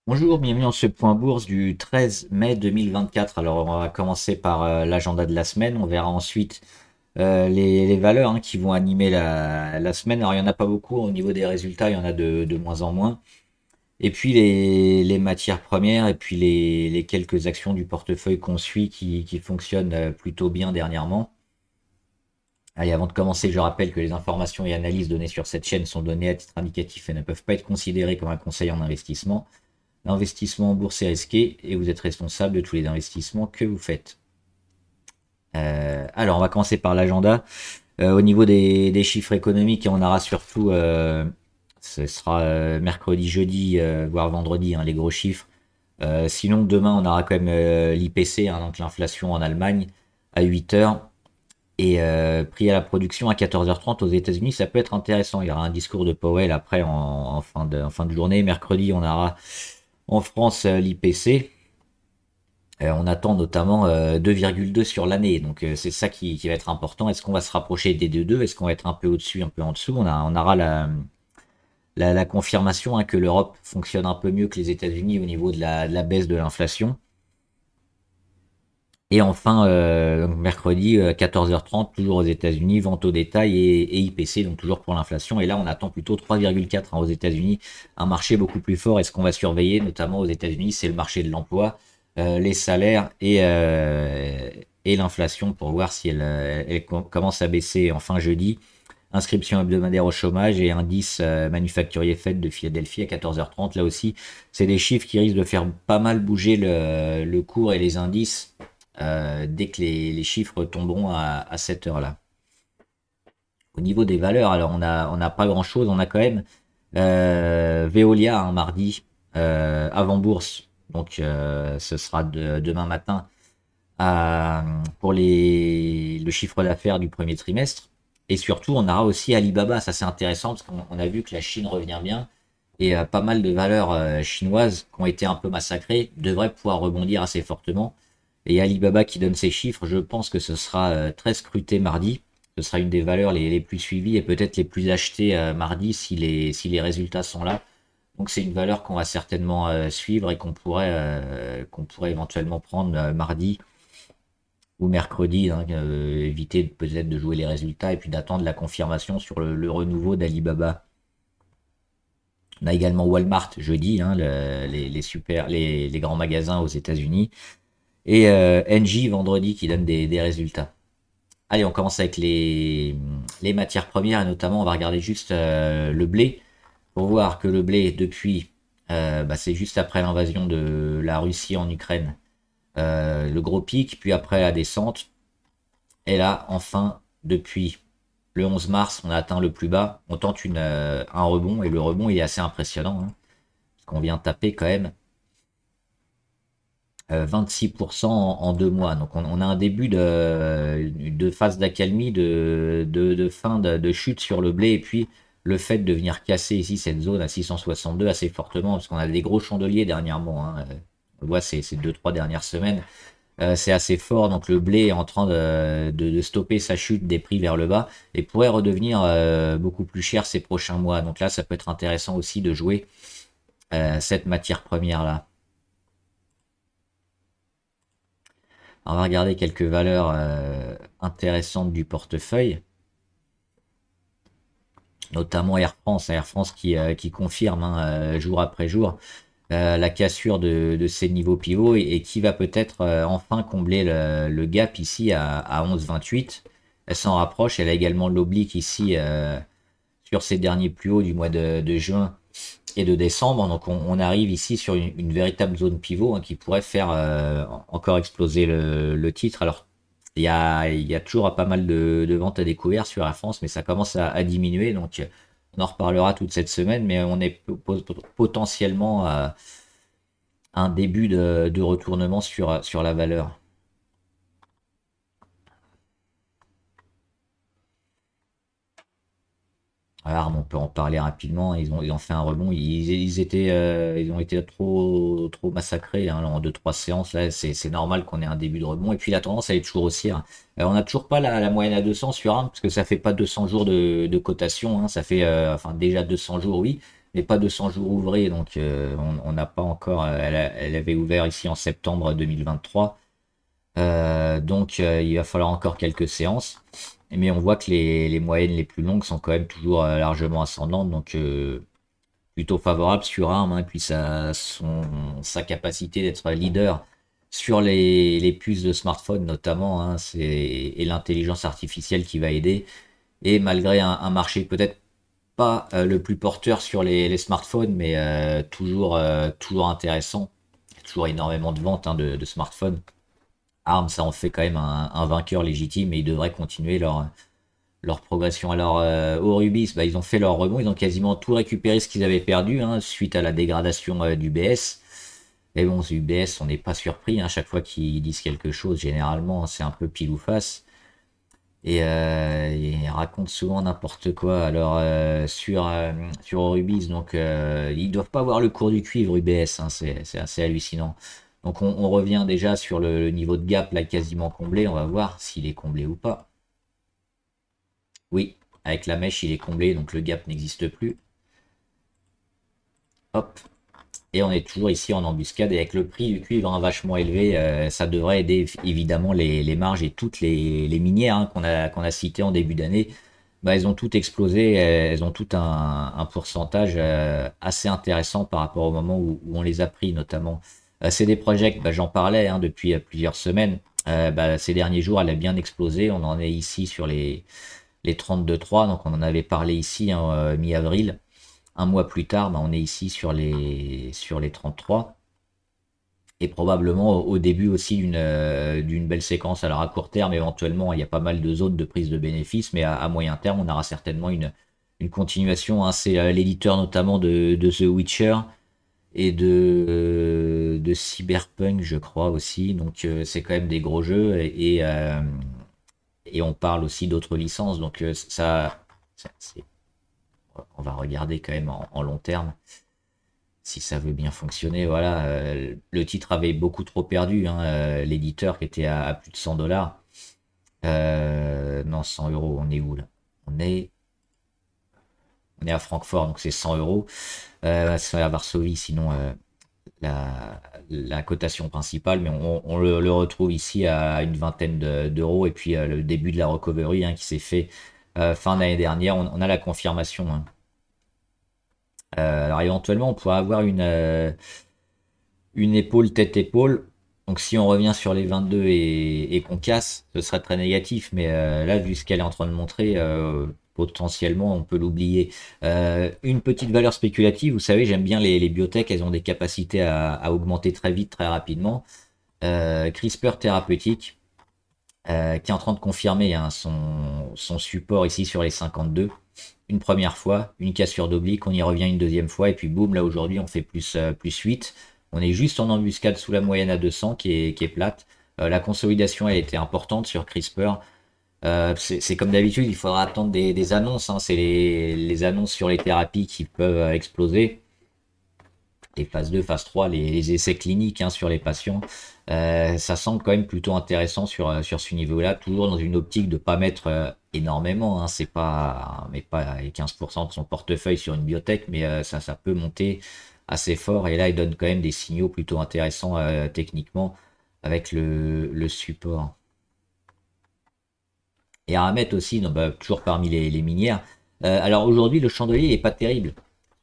Bonjour, bienvenue dans ce point bourse du 13 mai 2024. Alors, on va commencer par l'agenda de la semaine. On verra ensuite les valeurs qui vont animer la semaine. Alors, il n'y en a pas beaucoup au niveau des résultats, il y en a de moins en moins. Et puis, les matières premières et puis les quelques actions du portefeuille qu'on suit qui fonctionnent plutôt bien dernièrement. Allez, avant de commencer, je rappelle que les informations et analyses données sur cette chaîne sont données à titre indicatif et ne peuvent pas être considérées comme un conseil en investissement. L'investissement en bourse est risqué et vous êtes responsable de tous les investissements que vous faites. Alors, on va commencer par l'agenda. Au niveau des chiffres économiques, on aura surtout, ce sera mercredi, jeudi, voire vendredi, les gros chiffres. Sinon, demain, on aura quand même l'IPC, donc l'inflation en Allemagne, à 8 heures. Et prix à la production à 14h30 aux États-Unis, ça peut être intéressant. Il y aura un discours de Powell après en fin de journée. Mercredi, on aura en France l'IPC. On attend notamment 2,2 sur l'année. Donc c'est ça qui va être important. Est-ce qu'on va se rapprocher des 2,2? Est-ce qu'on va être un peu au-dessus, un peu en dessous? On aura la confirmation que l'Europe fonctionne un peu mieux que les États-Unis au niveau de la baisse de l'inflation. Et enfin, mercredi, 14h30, toujours aux États-Unis, vente au détail et IPC, donc toujours pour l'inflation. Et là, on attend plutôt 3,4 aux États-Unis, un marché beaucoup plus fort. Et ce qu'on va surveiller, notamment aux États-Unis, c'est le marché de l'emploi, les salaires et l'inflation pour voir si elle commence à baisser enfin jeudi. Inscription hebdomadaire au chômage et indice manufacturier Fed de Philadelphie à 14h30. Là aussi, c'est des chiffres qui risquent de faire pas mal bouger le cours et les indices dès que les chiffres tomberont à cette heure-là. Au niveau des valeurs, alors on a pas grand-chose. On a quand même Veolia un mardi avant bourse. Donc ce sera demain matin pour le chiffre d'affaires du premier trimestre. Et surtout, on aura aussi Alibaba. Ça, c'est intéressant parce qu'on a vu que la Chine revient bien. Et pas mal de valeurs chinoises qui ont été un peu massacrées devraient pouvoir rebondir assez fortement. Et Alibaba qui donne ses chiffres, je pense que ce sera très scruté mardi. Ce sera une des valeurs les plus suivies et peut-être les plus achetées mardi si les résultats sont là. Donc c'est une valeur qu'on va certainement suivre et qu'on pourrait éventuellement prendre mardi ou mercredi, éviter peut-être de jouer les résultats et puis d'attendre la confirmation sur le renouveau d'Alibaba. On a également Walmart jeudi, les grands magasins aux États-Unis. Et Engie vendredi qui donne des résultats. Allez, on commence avec les matières premières et notamment on va regarder juste le blé pour voir que le blé depuis, c'est juste après l'invasion de la Russie en Ukraine, le gros pic, puis après la descente. Et là, enfin, depuis le 11 mars, on a atteint le plus bas. On tente un rebond et le rebond il est assez impressionnant, parce qu'on vient taper quand même 26% en 2 mois. Donc on a un début de phase d'accalmie, de fin de chute sur le blé. Et puis le fait de venir casser ici cette zone à 662 assez fortement, parce qu'on a des gros chandeliers dernièrement. On le voit ces 2-3 dernières semaines. C'est assez fort. Donc le blé est en train de stopper sa chute des prix vers le bas et pourrait redevenir beaucoup plus cher ces prochains mois. Donc là, ça peut être intéressant aussi de jouer cette matière première là. On va regarder quelques valeurs intéressantes du portefeuille, notamment Air France. Air France qui confirme jour après jour la cassure de ses niveaux pivots et qui va peut-être enfin combler le gap ici à 11,28. Elle s'en rapproche. Elle a également l'oblique ici sur ses derniers plus hauts du mois de juin et de décembre. Donc on arrive ici sur une véritable zone pivot qui pourrait faire encore exploser le titre. Alors il y a toujours pas mal de ventes à découvert sur Air France, mais ça commence à diminuer. Donc on en reparlera toute cette semaine, mais on est potentiellement à un début de retournement sur la valeur. Alors, on peut en parler rapidement. Ils ont fait un rebond. Ils ont été trop massacrés en 2-3 séances. Là, c'est normal qu'on ait un début de rebond. Et puis la tendance, elle est toujours haussière. On n'a toujours pas la moyenne à 200 sur ARM parce que ça fait pas 200 jours de cotation. Ça fait enfin déjà 200 jours, oui, mais pas 200 jours ouvrés, donc on n'a pas encore. Elle avait ouvert ici en septembre 2023, donc il va falloir encore quelques séances. Mais on voit que les moyennes les plus longues sont quand même toujours largement ascendantes, donc plutôt favorable sur ARM, hein, puis sa capacité d'être leader sur les puces de smartphone notamment, hein, et l'intelligence artificielle qui va aider. Et malgré un marché peut-être pas le plus porteur sur les smartphones, mais toujours intéressant. Il y a toujours énormément de ventes, hein, de smartphones. ARM, ça en fait quand même un vainqueur légitime et ils devraient continuer leur progression. Alors, au Rubis, bah, ils ont fait leur rebond, ils ont quasiment tout récupéré ce qu'ils avaient perdu, hein, suite à la dégradation du BS. Et bon, ce UBS, on n'est pas surpris, hein, chaque fois qu'ils disent quelque chose, généralement, c'est un peu pile ou face. Et ils racontent souvent n'importe quoi. Alors, sur Rubis, donc, ils doivent pas voir le cours du cuivre UBS, hein, c'est assez hallucinant. Donc, on revient déjà sur le niveau de gap, là, quasiment comblé. On va voir s'il est comblé ou pas. Oui, avec la mèche, il est comblé, donc le gap n'existe plus. Hop. Et on est toujours ici en embuscade. Et avec le prix du cuivre, hein, vachement élevé, ça devrait aider évidemment les marges et toutes les minières, hein, qu'on a citées en début d'année. Bah, elles ont toutes explosé, elles ont tout un pourcentage assez intéressant par rapport au moment où on les a pris notamment. CD Projekt, bah, j'en parlais, hein, depuis plusieurs semaines. Bah, ces derniers jours, elle a bien explosé. On en est ici sur les 32,3, donc on en avait parlé ici, hein, mi-avril. Un mois plus tard, bah, on est ici sur les 33. Et probablement au début aussi d'une belle séquence. Alors à court terme, éventuellement, il y a pas mal de zones de prise de bénéfices, mais à moyen terme, on aura certainement une continuation, hein. C'est l'éditeur notamment de The Witcher et de Cyberpunk, je crois aussi. Donc c'est quand même des gros jeux et on parle aussi d'autres licences. Donc on va regarder quand même en long terme si ça veut bien fonctionner. Voilà, le titre avait beaucoup trop perdu, hein, l'éditeur qui était à plus de 100 dollars. Non, 100 euros, on est où là? On est à Francfort, donc c'est 100 euros. C'est à Varsovie, sinon la cotation principale, mais on le retrouve ici à une vingtaine d'euros. Et puis le début de la recovery, hein, qui s'est fait fin d'année dernière, on a la confirmation, hein. Alors éventuellement, on pourrait avoir une épaule tête-épaule. Donc si on revient sur les 22 et qu'on casse, ce serait très négatif. Mais là, vu ce qu'elle est en train de montrer, potentiellement, on peut l'oublier. Une petite valeur spéculative, vous savez, j'aime bien les biotech, elles ont des capacités à augmenter très vite, très rapidement. CRISPR thérapeutique, qui est en train de confirmer, hein, son support ici sur les 52. Une première fois, une cassure d'oblique, on y revient une deuxième fois, et puis boum, là aujourd'hui on fait plus 8. On est juste en embuscade sous la moyenne à 200 qui est plate. La consolidation elle était importante sur CRISPR. C'est comme d'habitude, il faudra attendre des annonces, hein. C'est les annonces sur les thérapies qui peuvent exploser. Les phases 2, phase 3, les essais cliniques, hein, sur les patients. Ça semble quand même plutôt intéressant sur ce niveau-là, toujours dans une optique de pas mettre énormément, hein, c'est pas, mais pas les 15% de son portefeuille sur une biotech, mais ça peut monter assez fort. Et là, il donne quand même des signaux plutôt intéressants techniquement avec le support. Et Eramet aussi, donc, bah, toujours parmi les minières. Alors aujourd'hui, le chandelier est pas terrible.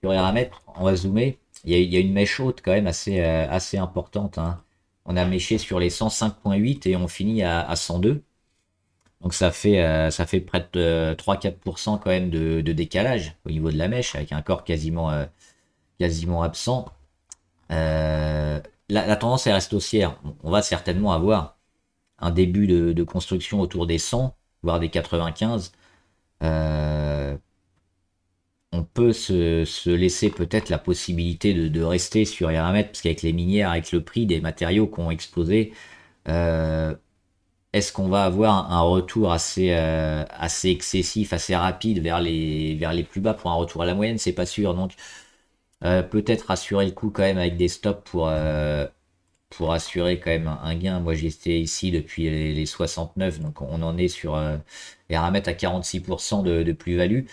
Sur Eramet, on va zoomer. Il y a une mèche haute quand même assez importante, hein. On a méché sur les 105,8 et on finit à 102. Donc ça fait près de 3-4% quand même de décalage au niveau de la mèche, avec un corps quasiment absent. La tendance elle reste haussière. On va certainement avoir un début de construction autour des 100, voire des 95. Euh, on peut se laisser peut-être la possibilité de rester sur Eramet, parce qu'avec les minières, avec le prix des matériaux qui ont explosé, euh, est-ce qu'on va avoir un retour assez excessif, assez rapide vers les plus bas pour un retour à la moyenne? C'est pas sûr. Donc peut-être assurer le coup quand même avec des stops pour assurer quand même un gain. Moi j'étais ici depuis les 69, donc on en est sur Eramet à 46% de plus-value.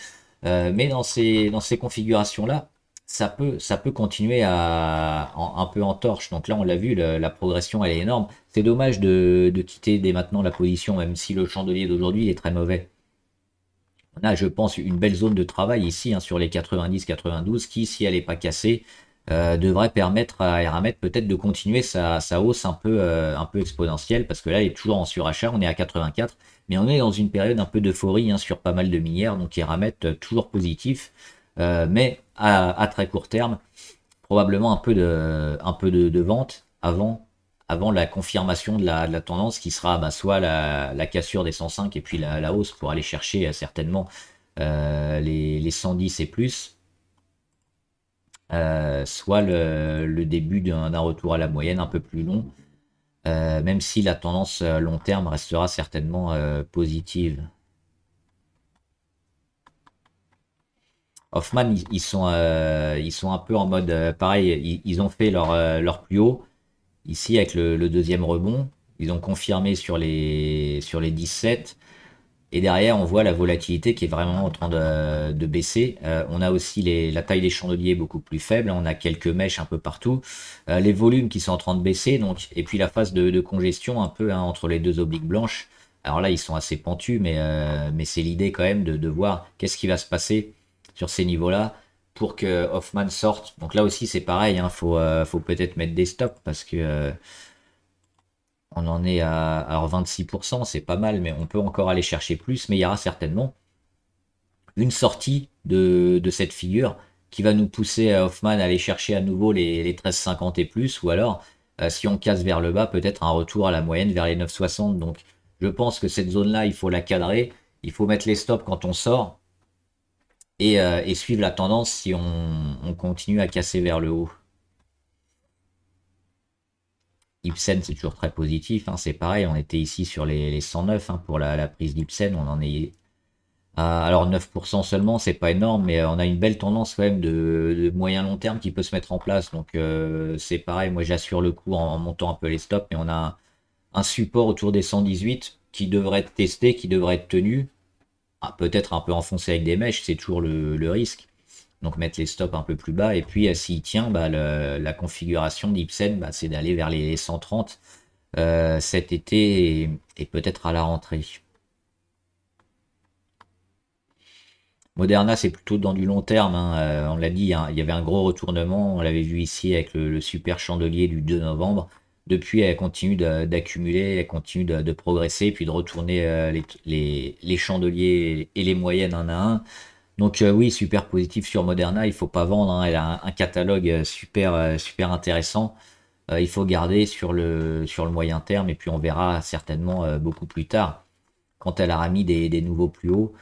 Mais dans ces configurations-là, ça peut continuer un peu en torche. Donc là, on l'a vu, la progression, elle est énorme. C'est dommage de quitter dès maintenant la position, même si le chandelier d'aujourd'hui est très mauvais. On a, je pense, une belle zone de travail ici, hein, sur les 90-92, qui, si elle n'est pas cassée, devrait permettre à Eramet peut-être de continuer sa hausse un peu exponentielle, parce que là, il est toujours en surachat, on est à 84, mais on est dans une période un peu d'euphorie, hein, sur pas mal de minières, donc Eramet toujours positif, mais à très court terme, probablement un peu de vente avant la confirmation de la tendance qui sera, bah, soit la cassure des 105 et puis la hausse pour aller chercher certainement les 110 et plus, soit le début d'un retour à la moyenne un peu plus long, même si la tendance long terme restera certainement positive. Hoffman, ils sont un peu en mode pareil, ils ont fait leur plus haut ici avec le deuxième rebond. Ils ont confirmé sur les 17. Et derrière, on voit la volatilité qui est vraiment en train de baisser. On a aussi la taille des chandeliers beaucoup plus faible. On a quelques mèches un peu partout. Les volumes qui sont en train de baisser. Donc, et puis la phase de congestion un peu, hein, entre les deux obliques blanches. Alors là, ils sont assez pentus, mais c'est l'idée quand même de voir qu'est-ce qui va se passer sur ces niveaux-là pour que Hoffman sorte. Donc là aussi, c'est pareil. Hein, faut peut-être mettre des stops parce que on en est à alors 26%, c'est pas mal, mais on peut encore aller chercher plus. Mais il y aura certainement une sortie de cette figure qui va nous pousser à Hoffman à aller chercher à nouveau les 13,50 et plus, ou alors, si on casse vers le bas, peut-être un retour à la moyenne vers les 9,60. Donc je pense que cette zone-là, il faut la cadrer, il faut mettre les stops quand on sort, et suivre la tendance si on continue à casser vers le haut. Ipsen, c'est toujours très positif, hein, c'est pareil, on était ici sur les 109, hein, pour la prise d'Ipsen, on en est alors 9% seulement, c'est pas énorme, mais on a une belle tendance quand même de moyen long terme qui peut se mettre en place. Donc c'est pareil, moi j'assure le coup en montant un peu les stops, mais on a un support autour des 118 qui devrait être testé, qui devrait être tenu. Ah, peut-être un peu enfoncé avec des mèches, c'est toujours le risque. Donc mettre les stops un peu plus bas. Et puis s'il tient, bah, la configuration d'Ipsen, bah, c'est d'aller vers les 130 cet été et peut-être à la rentrée. Moderna, c'est plutôt dans du long terme, hein. On l'a dit, hein, il y avait un gros retournement. On l'avait vu ici avec le super chandelier du 2 novembre. Depuis, elle continue d'accumuler, elle continue de progresser, puis de retourner les chandeliers et les moyennes un à un. Donc oui, super positif sur Moderna. Il faut pas vendre, hein. Elle a un catalogue super intéressant. Il faut garder sur le moyen terme, et puis on verra certainement beaucoup plus tard quand elle aura mis des nouveaux plus hauts.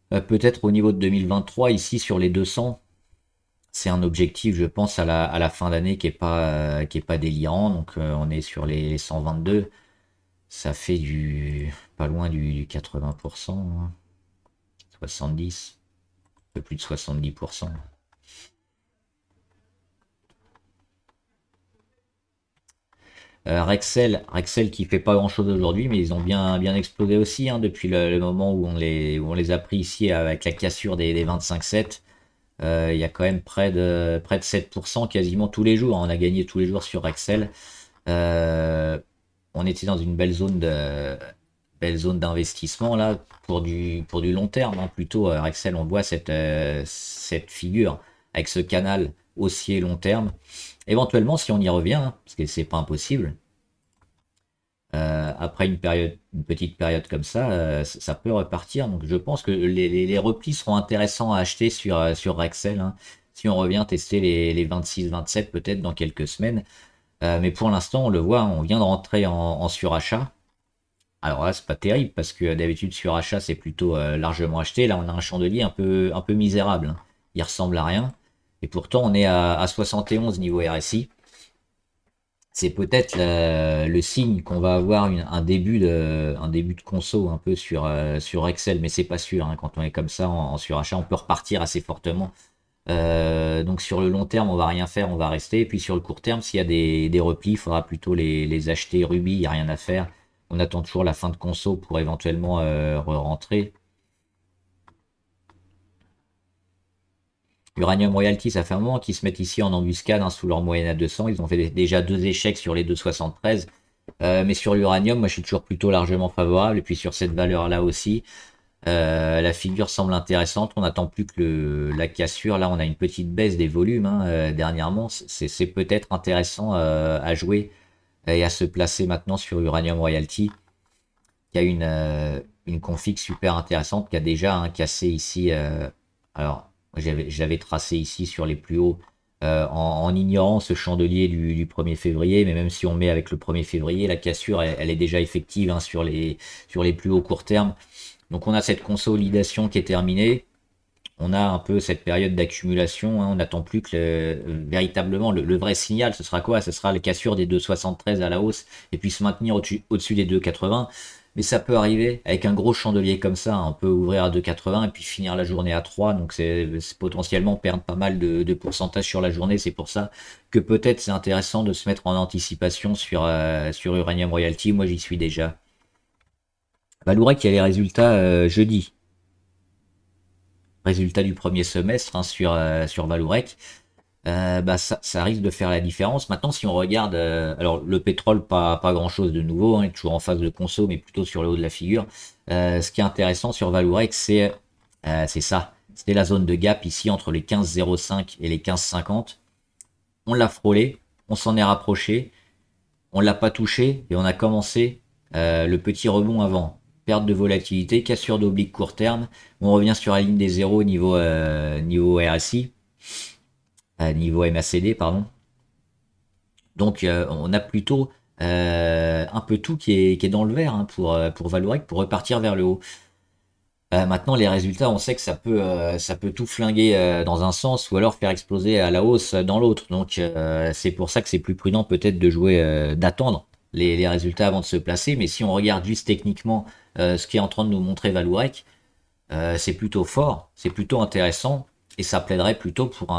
Peut-être au niveau de 2023, ici sur les 200, c'est un objectif, je pense, à la fin d'année qui est pas délirant. Donc on est sur les 122, ça fait pas loin du 80%, hein. 70, un peu plus de 70%. Rexel qui fait pas grand chose aujourd'hui, mais ils ont bien explosé aussi, hein, depuis le moment où on les a pris ici avec la cassure des 25,7. Il y a quand même près de 7% quasiment tous les jours. On a gagné tous les jours sur Excel. Euh, on était dans une belle zone d'investissement là pour du long terme, hein. Plutôt Excel, on voit cette figure avec ce canal haussier long terme. Éventuellement, si on y revient, hein, parce que c'est pas impossible, après une petite période comme ça peut repartir. Donc je pense que les replis seront intéressants à acheter sur Rexel, hein. Si on revient tester les 26-27 peut-être dans quelques semaines. Mais pour l'instant, on le voit, on vient de rentrer en surachat. Alors là, c'est pas terrible parce que d'habitude surachat c'est plutôt largement acheté. Là, on a un chandelier un peu misérable, hein. Il ressemble à rien. Et pourtant, on est à 71 niveau RSI. C'est peut-être le signe qu'on va avoir un début de conso un peu sur Excel, mais c'est pas sûr, hein. Quand on est comme ça en surachat, on peut repartir assez fortement. Donc sur le long terme, on va rien faire, on va rester. Et puis sur le court terme, s'il y a des replis, il faudra plutôt les acheter rubis, il n'y a rien à faire. On attend toujours la fin de conso pour éventuellement rentrer. Uranium Royalty, ça fait un moment qu'ils se mettent ici en embuscade sous leur moyenne à 200. Ils ont fait déjà 2 échecs sur les 2,73. Mais sur l'uranium, moi je suis toujours plutôt largement favorable. Et puis sur cette valeur-là aussi, la figure semble intéressante. On n'attend plus que la cassure. Là, on a une petite baisse des volumes dernièrement. C'est peut-être intéressant à jouer et à se placer maintenant sur Uranium Royalty. Il y a une config super intéressante qui a déjà cassé ici. Alors, j'avais tracé ici sur les plus hauts en ignorant ce chandelier du 1er février, mais même si on met avec le 1er février, la cassure, elle est déjà effective sur les plus hauts court terme. Donc on a cette consolidation qui est terminée. On a un peu cette période d'accumulation. On n'attend plus que véritablement le vrai signal. Ce sera quoi? Ce sera la cassure des 2,73 à la hausse et puis se maintenir au-dessus des 2,80. Mais ça peut arriver avec un gros chandelier comme ça. On peut ouvrir à 2,80 et puis finir la journée à 3. Donc c'est potentiellement perdre pas mal de pourcentage sur la journée. C'est pour ça que peut-être c'est intéressant de se mettre en anticipation sur Uranium Royalty. Moi j'y suis déjà. Valourec, il y a les résultats jeudi. Résultat du premier semestre sur Valourec. Ça risque de faire la différence. Maintenant, si on regarde, alors le pétrole, pas grand-chose de nouveau, il est toujours en phase de conso, mais plutôt sur le haut de la figure. Ce qui est intéressant sur Valourec, c'est ça. C'était la zone de gap ici entre les 15,05 et les 15,50. On l'a frôlé, on s'en est rapproché, on l'a pas touché et on a commencé le petit rebond avant. Perte de volatilité, cassure d'oblique court terme. On revient sur la ligne des zéros niveau RSI, niveau MACD, pardon. Donc on a plutôt un peu tout qui est dans le vert pour Valourec, pour repartir vers le haut. Maintenant, les résultats, on sait que ça peut tout flinguer dans un sens ou alors faire exploser à la hausse dans l'autre. Donc c'est pour ça que c'est plus prudent peut-être de jouer, d'attendre les résultats avant de se placer. Mais si on regarde juste techniquement ce qui est en train de nous montrer Valourec, c'est plutôt fort, c'est plutôt intéressant et ça plaiderait plutôt pour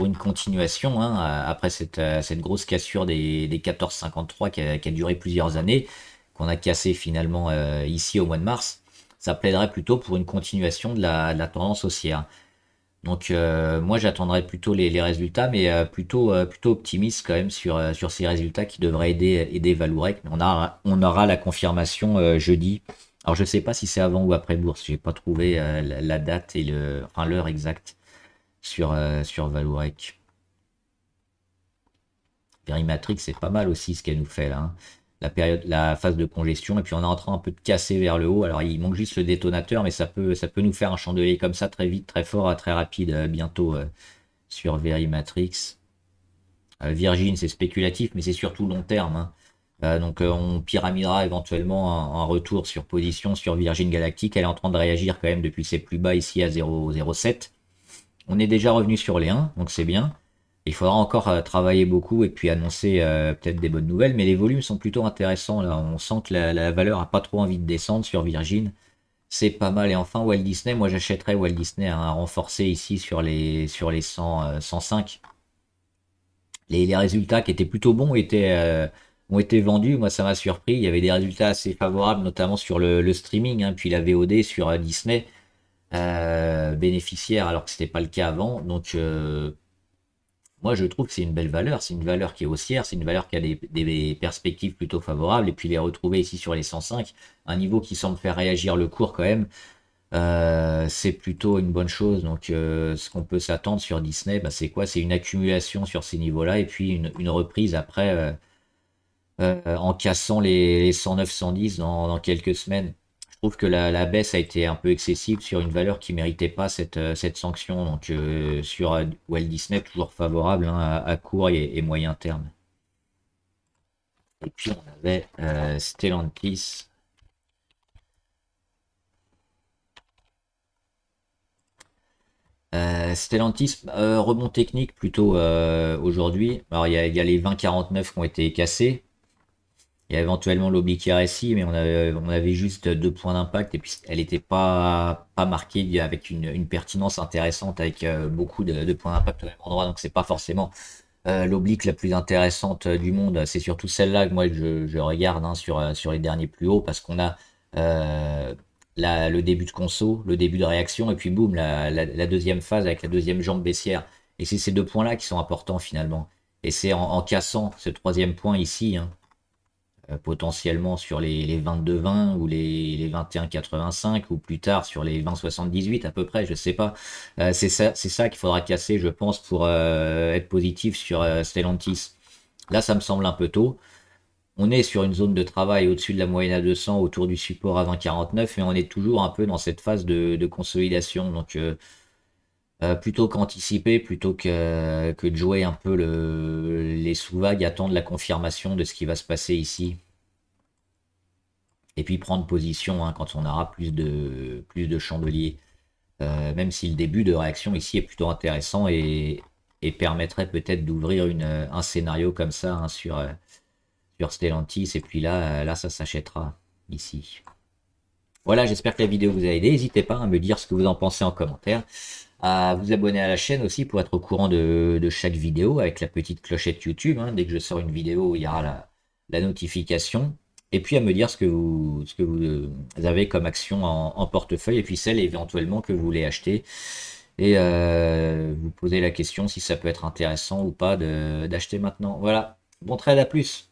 une continuation après cette grosse cassure des 14,53 qui a duré plusieurs années, qu'on a cassé finalement ici au mois de mars. Ça plaiderait plutôt pour une continuation de la tendance haussière. Donc moi j'attendrai plutôt les résultats, mais plutôt optimiste quand même sur ces résultats qui devraient aider Valourec. Mais on aura la confirmation jeudi. Alors je sais pas si c'est avant ou après bourse, j'ai pas trouvé la date et l'heure exacte sur Valourec. Verimatrix c'est pas mal aussi ce qu'elle nous fait là. La phase de congestion, et puis on est en train un peu de casser vers le haut. Alors il manque juste le détonateur, mais ça peut nous faire un chandelier comme ça très vite, très fort, très rapide bientôt sur Verimatrix. Virgin c'est spéculatif, mais c'est surtout long terme. Donc on pyramidera éventuellement un retour sur position sur Virgin Galactic. Elle est en train de réagir quand même depuis ses plus bas ici à 0,07. On est déjà revenu sur les 1, donc c'est bien. Il faudra encore travailler beaucoup et puis annoncer peut-être des bonnes nouvelles, mais les volumes sont plutôt intéressants là. On sent que la valeur a pas trop envie de descendre sur Virgin. C'est pas mal. Et enfin Walt Disney, moi j'achèterais Walt Disney renforcé ici sur les 100, 105. Les résultats qui étaient plutôt bons ont été vendus. Moi ça m'a surpris. Il y avait des résultats assez favorables, notamment sur le streaming, puis la VOD sur Disney bénéficiaire, alors que c'était pas le cas avant. Donc moi, je trouve que c'est une belle valeur. C'est une valeur qui est haussière. C'est une valeur qui a des perspectives plutôt favorables. Et puis les retrouver ici sur les 105, un niveau qui semble faire réagir le cours quand même, c'est plutôt une bonne chose. Donc, ce qu'on peut s'attendre sur Disney, c'est quoi? C'est une accumulation sur ces niveaux-là et puis une reprise après en cassant les 109, 110 dans quelques semaines. Je trouve que la baisse a été un peu excessive sur une valeur qui méritait pas cette sanction. Donc sur Walt Disney, toujours favorable à court et moyen terme. Et puis on avait Stellantis. Stellantis, rebond technique plutôt aujourd'hui. Alors il y a les 20,49 qui ont été cassés. Il y a éventuellement l'oblique RSI, mais on avait juste 2 points d'impact et puis elle n'était pas marquée avec une pertinence intéressante avec beaucoup de points d'impact au même endroit. Donc c'est pas forcément l'oblique la plus intéressante du monde. C'est surtout celle-là que moi je regarde sur les derniers plus hauts parce qu'on a le début de conso, le début de réaction, et puis boum, la deuxième phase avec la deuxième jambe baissière. Et c'est ces deux points-là qui sont importants finalement. Et c'est en cassant ce troisième point ici, hein, potentiellement sur les 22,20 ou les 21,85 ou plus tard sur les 20,78 à peu près, je sais pas. C'est ça qu'il faudra casser, je pense, pour être positif sur Stellantis. Là, ça me semble un peu tôt. On est sur une zone de travail au-dessus de la moyenne à 200, autour du support à 20,49, mais on est toujours un peu dans cette phase de consolidation. Donc, plutôt qu'anticiper, plutôt que de jouer un peu les sous-vagues, attendre la confirmation de ce qui va se passer ici. Et puis prendre position hein, quand on aura plus de chandeliers. Même si le début de réaction ici est plutôt intéressant et permettrait peut-être d'ouvrir un scénario comme ça hein, sur Stellantis. Et puis là ça s'achètera ici. Voilà, j'espère que la vidéo vous a aidé. N'hésitez pas à me dire ce que vous en pensez en commentaire. À vous abonner à la chaîne aussi pour être au courant de chaque vidéo avec la petite clochette YouTube. Hein. Dès que je sors une vidéo, il y aura la notification. Et puis à me dire ce que vous avez comme action en portefeuille et puis celle éventuellement que vous voulez acheter. Et vous poser la question si ça peut être intéressant ou pas d'acheter maintenant. Voilà, bon trade, à plus.